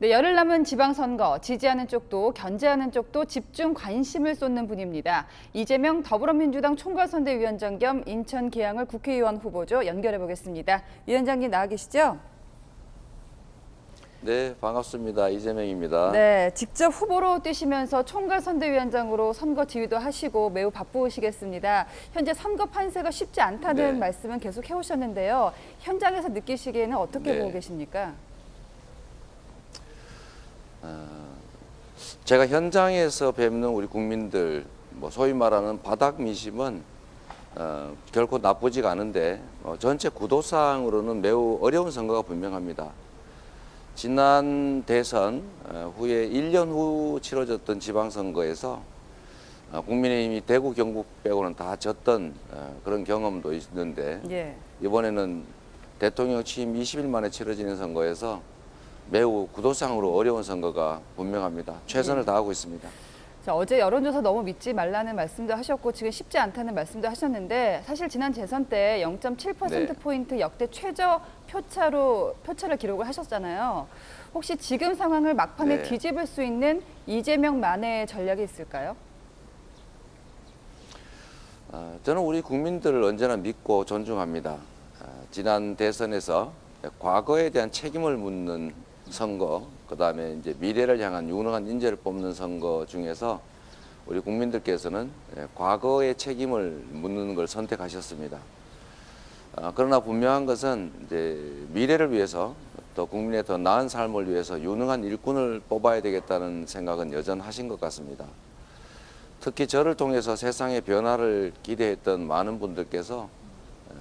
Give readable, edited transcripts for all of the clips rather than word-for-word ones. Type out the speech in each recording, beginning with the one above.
네, 열흘 남은 지방선거, 지지하는 쪽도 견제하는 쪽도 집중 관심을 쏟는 분입니다. 이재명 더불어민주당 총괄선대위원장 겸 인천 계양을 국회의원 후보죠. 연결해 보겠습니다. 위원장님 나와 계시죠? 네, 반갑습니다. 이재명입니다. 네, 직접 후보로 뛰시면서 총괄선대위원장으로 선거 지휘도 하시고 매우 바쁘시겠습니다. 현재 선거 판세가 쉽지 않다는 네. 말씀은 계속 해오셨는데요. 현장에서 느끼시기에는 어떻게 네. 보고 계십니까? 제가 현장에서 뵙는 우리 국민들, 소위 말하는 바닥 민심은 결코 나쁘지가 않은데 전체 구도상으로는 매우 어려운 선거가 분명합니다. 지난 대선 후에 1년 후 치러졌던 지방선거에서 국민의힘이 대구 경북 빼고는 다 졌던 그런 경험도 있는데 예. 이번에는 대통령 취임 20일 만에 치러지는 선거에서 매우 구도상으로 어려운 선거가 분명합니다. 최선을 다하고 있습니다. 자, 어제 여론조사 너무 믿지 말라는 말씀도 하셨고 지금 쉽지 않다는 말씀도 하셨는데 사실 지난 대선 때 0.7%포인트 역대 최저 표차를 기록을 하셨잖아요. 혹시 지금 상황을 막판에 네. 뒤집을 수 있는 이재명만의 전략이 있을까요? 저는 우리 국민들을 언제나 믿고 존중합니다. 지난 대선에서 과거에 대한 책임을 묻는 선거, 그다음에 이제 미래를 향한 유능한 인재를 뽑는 선거 중에서 우리 국민들께서는 과거의 책임을 묻는 걸 선택하셨습니다. 그러나 분명한 것은 이제 미래를 위해서 또 국민의 더 나은 삶을 위해서 유능한 일꾼을 뽑아야 되겠다는 생각은 여전하신 것 같습니다. 특히 저를 통해서 세상의 변화를 기대했던 많은 분들께서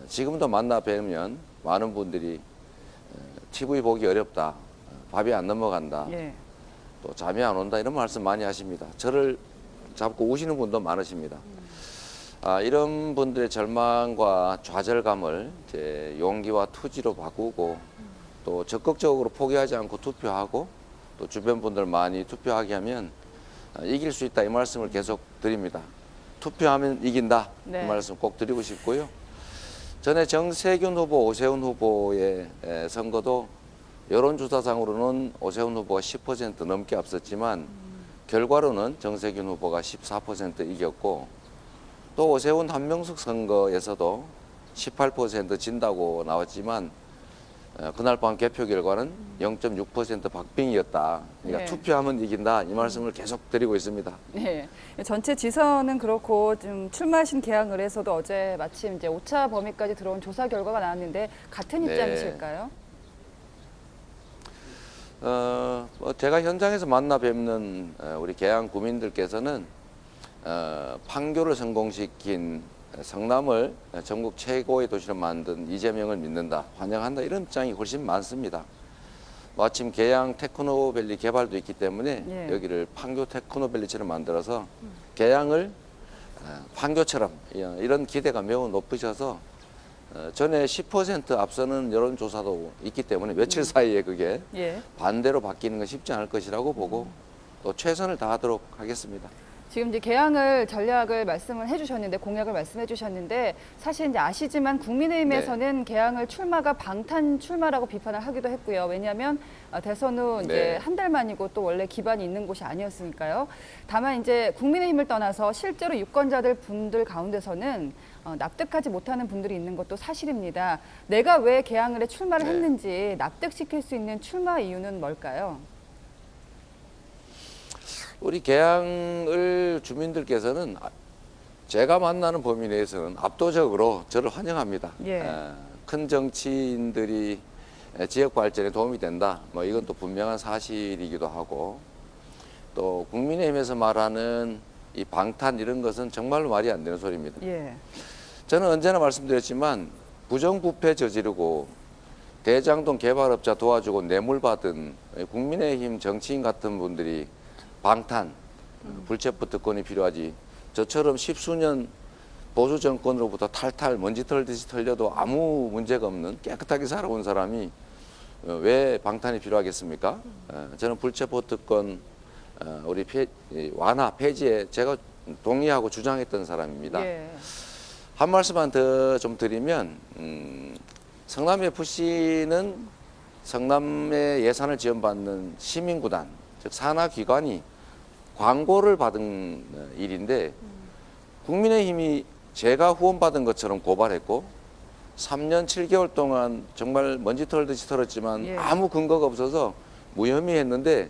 지금도 만나 뵈면 많은 분들이 TV 보기 어렵다, 밥이 안 넘어간다, 예. 또 잠이 안 온다 이런 말씀 많이 하십니다. 저를 잡고 우시는 분도 많으십니다. 이런 분들의 절망과 좌절감을 이제 용기와 투지로 바꾸고 또 적극적으로 포기하지 않고 투표하고 또 주변 분들 많이 투표하게 하면 이길 수 있다 이 말씀을 계속 드립니다. 투표하면 이긴다 네. 이 말씀 꼭 드리고 싶고요. 전에 정세균 후보, 오세훈 후보의 선거도 여론조사상으로는 오세훈 후보가 10% 넘게 앞섰지만 결과로는 정세균 후보가 14% 이겼고 또 오세훈 한명숙 선거에서도 18% 진다고 나왔지만 그날 밤 개표 결과는 0.6% 박빙이었다. 그러니까 네. 투표하면 이긴다 이 말씀을 계속 드리고 있습니다. 네. 전체 지선은 그렇고 좀 출마하신 계양을에서도 어제 마침 이제 오차 범위까지 들어온 조사 결과가 나왔는데 같은 네. 입장이실까요? 제가 현장에서 만나 뵙는 우리 계양 구민들께서는 판교를 성공시킨 성남을 전국 최고의 도시로 만든 이재명을 믿는다, 환영한다 이런 입장이 훨씬 많습니다. 마침 계양 테크노밸리 개발도 있기 때문에 예. 여기를 판교 테크노밸리처럼 만들어서 계양을 판교처럼 이런 기대가 매우 높으셔서 전에 10% 앞서는 여론조사도 있기 때문에 며칠 사이에 그게 예. 반대로 바뀌는 건 쉽지 않을 것이라고 보고 또 최선을 다하도록 하겠습니다. 지금 이제 개항을 전략을 말씀을 해주셨는데 공약을 말씀해주셨는데 사실 이제 아시지만 국민의힘에서는 개항을 출마가 방탄 출마라고 비판을 하기도 했고요. 왜냐하면 대선 후 이제 네. 한 달 만이고 또 원래 기반이 있는 곳이 아니었으니까요. 다만 이제 국민의힘을 떠나서 실제로 유권자들 분들 가운데서는 납득하지 못하는 분들이 있는 것도 사실입니다. 내가 왜 개항을에 출마를 네. 했는지 납득시킬 수 있는 출마 이유는 뭘까요? 우리 계양을 주민들께서는 제가 만나는 범위 내에서는 압도적으로 저를 환영합니다. 예. 큰 정치인들이 지역 발전에 도움이 된다. 이건 또 분명한 사실이기도 하고 또 국민의힘에서 말하는 이 방탄 이런 것은 정말로 말이 안 되는 소리입니다. 예. 저는 언제나 말씀드렸지만 부정부패 저지르고 대장동 개발업자 도와주고 뇌물 받은 국민의힘 정치인 같은 분들이 방탄, 불체포 특권이 필요하지 저처럼 십수년 보수 정권으로부터 탈탈 먼지 털듯이 털려도 아무 문제가 없는 깨끗하게 살아온 사람이 왜 방탄이 필요하겠습니까? 저는 불체포 특권 우리 완화 폐지에 제가 동의하고 주장했던 사람입니다. 예. 한 말씀만 더 좀 드리면 성남FC는 성남에 예산을 지원받는 시민구단, 즉 산하기관이 광고를 받은 일인데 국민의힘이 제가 후원받은 것처럼 고발했고 3년 7개월 동안 정말 먼지 털듯이 털었지만 예. 아무 근거가 없어서 무혐의했는데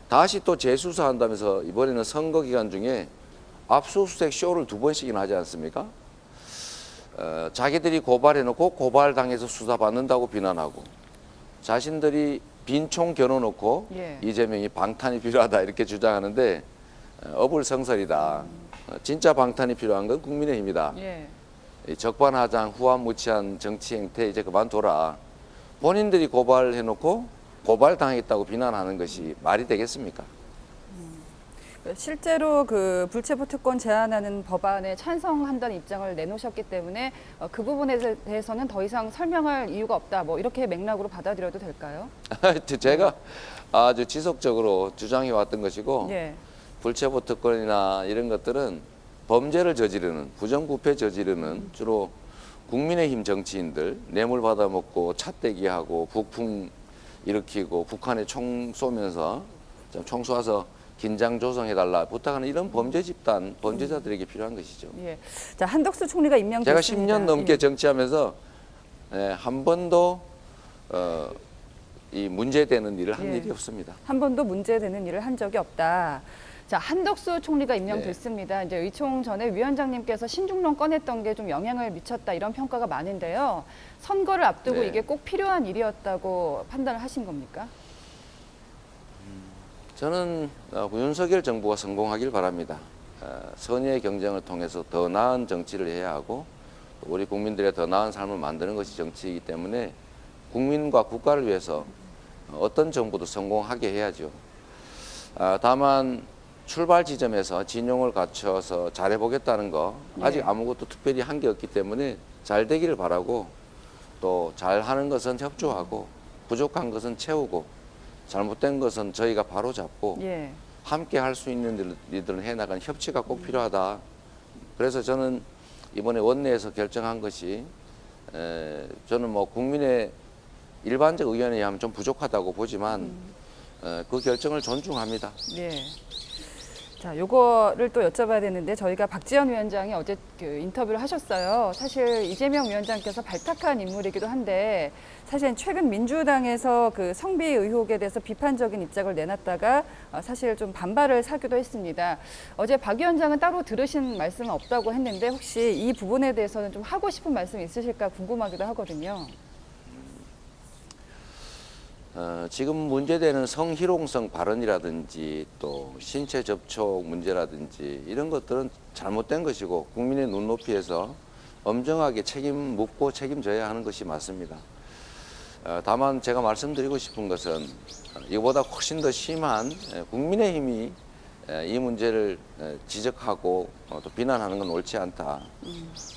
다시 또 재수사한다면서 이번에는 선거 기간 중에 압수수색 쇼를 2번씩이나 하지 않습니까? 자기들이 고발해놓고 고발당해서 수사받는다고 비난하고 자신들이 빈총 겨눠놓고 예. 이재명이 방탄이 필요하다 이렇게 주장하는데 어불성설이다. 진짜 방탄이 필요한 건 국민의힘이다. 예. 이 적반하장 후한무치한 정치 행태 이제 그만둬라. 본인들이 고발해놓고 고발당했다고 비난하는 것이 말이 되겠습니까? 실제로 그 불체포 특권 제한하는 법안에 찬성한다는 입장을 내놓으셨기 때문에 그 부분에 대해서는 더 이상 설명할 이유가 없다. 뭐 이렇게 맥락으로 받아들여도 될까요? 제가 아주 지속적으로 주장해 왔던 것이고 예. 불체포 특권이나 이런 것들은 범죄를 저지르는 부정부패 저지르는 주로 국민의힘 정치인들 뇌물 받아먹고 찻대기하고 북풍 일으키고 북한에 총 쏘면서 총 쏴서 긴장 조성해달라 부탁하는 이런 범죄 집단, 범죄자들에게 필요한 것이죠. 예. 자, 한덕수 총리가 임명됐습니다. 제가 10년 넘게 정치하면서 한 번도 이 문제되는 일을 한 예. 일이 없습니다. 한 번도 문제되는 일을 한 적이 없다. 자, 한덕수 총리가 임명됐습니다. 이제 의총 전에 위원장님께서 신중론 꺼냈던 게 좀 영향을 미쳤다 이런 평가가 많은데요. 선거를 앞두고 네. 이게 꼭 필요한 일이었다고 판단을 하신 겁니까? 저는 윤석열 정부가 성공하길 바랍니다. 선의의 경쟁을 통해서 더 나은 정치를 해야 하고 우리 국민들의 더 나은 삶을 만드는 것이 정치이기 때문에 국민과 국가를 위해서 어떤 정부도 성공하게 해야죠. 다만 출발 지점에서 진용을 갖춰서 잘해보겠다는 거 아직 아무것도 특별히 한 게 없기 때문에 잘 되기를 바라고 또 잘하는 것은 협조하고 부족한 것은 채우고 잘못된 것은 저희가 바로잡고 예. 함께 할 수 있는 일들은 해나가는 협치가 꼭 필요하다. 그래서 저는 이번에 원내에서 결정한 것이 저는 뭐 국민의 일반적 의견에 의하면 좀 부족하다고 보지만 그 결정을 존중합니다. 예. 자, 요거를 또 여쭤봐야 되는데 저희가 박지원 위원장이 어제 그 인터뷰를 하셨어요. 사실 이재명 위원장께서 발탁한 인물이기도 한데 사실 최근 민주당에서 그 성비 의혹에 대해서 비판적인 입장을 내놨다가 사실 좀 반발을 사기도 했습니다. 어제 박 위원장은 따로 들으신 말씀은 없다고 했는데 혹시 이 부분에 대해서는 좀 하고 싶은 말씀 있으실까 궁금하기도 하거든요. 지금 문제되는 성희롱성 발언이라든지 또 신체 접촉 문제라든지 이런 것들은 잘못된 것이고 국민의 눈높이에서 엄정하게 책임 묻고 책임져야 하는 것이 맞습니다. 다만 제가 말씀드리고 싶은 것은 이보다 훨씬 더 심한 국민의힘이 이 문제를 지적하고 또 비난하는 건 옳지 않다.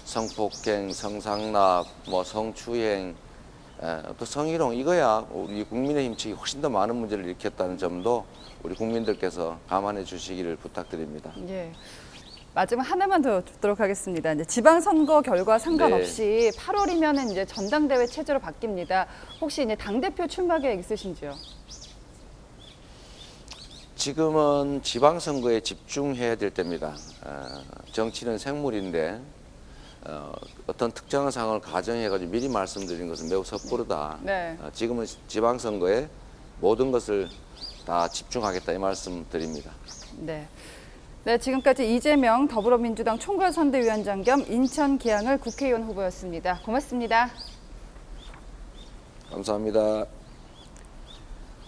성폭행, 성상납, 뭐 성추행, 또 성희롱 이거야 우리 국민의힘 측이 훨씬 더 많은 문제를 일으켰다는 점도 우리 국민들께서 감안해 주시기를 부탁드립니다. 예. 마지막 하나만 더 듣도록 하겠습니다. 이제 지방선거 결과 상관없이 8월이면은 이제 전당대회 체제로 바뀝니다. 혹시 이제 당대표 출마 계획 있으신지요? 지금은 지방선거에 집중해야 될 때입니다. 정치는 생물인데 어떤 특정한 상황을 가정해가지고 미리 말씀드린 것은 매우 섣부르다. 네. 지금은 지방선거에 모든 것을 다 집중하겠다 이 말씀 드립니다. 네. 네, 지금까지 이재명 더불어민주당 총괄선대위원장 겸 인천 기항을 국회의원 후보였습니다. 고맙습니다. 감사합니다.